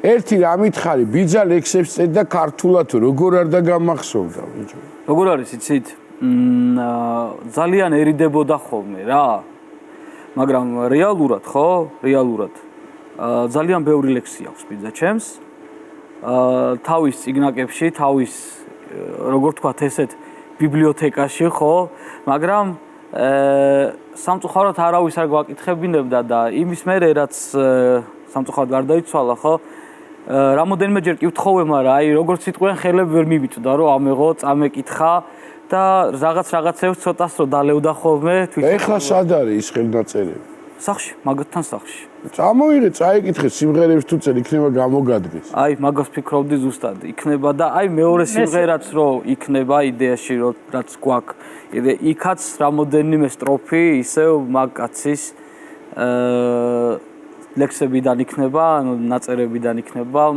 ერთი რამით ხარი ბიძა ლექსებს წერდა და ქართულად როგორ არ დაგამახსოვდა ბიჭო. როგორ არის იცით? ძალიან ერიდებოდა ხოლმე რა. მაგრამ რეალურად ხო? რეალურად. ძალიან ბევრი ლექსი აქვს ბიძა ჩემს. თავის წიგნაკებში, თავის როგორ თქვათ ესეთ ბიბლიოთეკაში ხო? მაგრამ სამწუხაროდ არავის არ გვაკითხებინებდა და იმის მერე რაც სამწუხაროდ გარდაიცვალა ხო? რამოდენმეჯერ კი ვთხოვე, მაგრამ აი როგორც სიტყვიან ხელები ვერ მივიწვდა რომ ამეღო, წამეკითხა და რაღაცებს ცოტას რო დალევდა ხოლმე თვითონ. ეხლა სად არის ის ხელნაწერები? სახში, მაგათთან სახში. წამოიღე, წაიკითხე სიმღერებს თუ წერ იქნება გამოგადგეს. აი, მაგას ფიქრობდი ზუსტად. იქნება და აი მეორე სიმღერაც რო იქნება იდეაში რო რაც გვაქვს. იქაც რამოდენიმე სტროფი ისევ მაგ კაცის ლექსებიდან იქნება, ანუ ნაწერებიდან იქნება.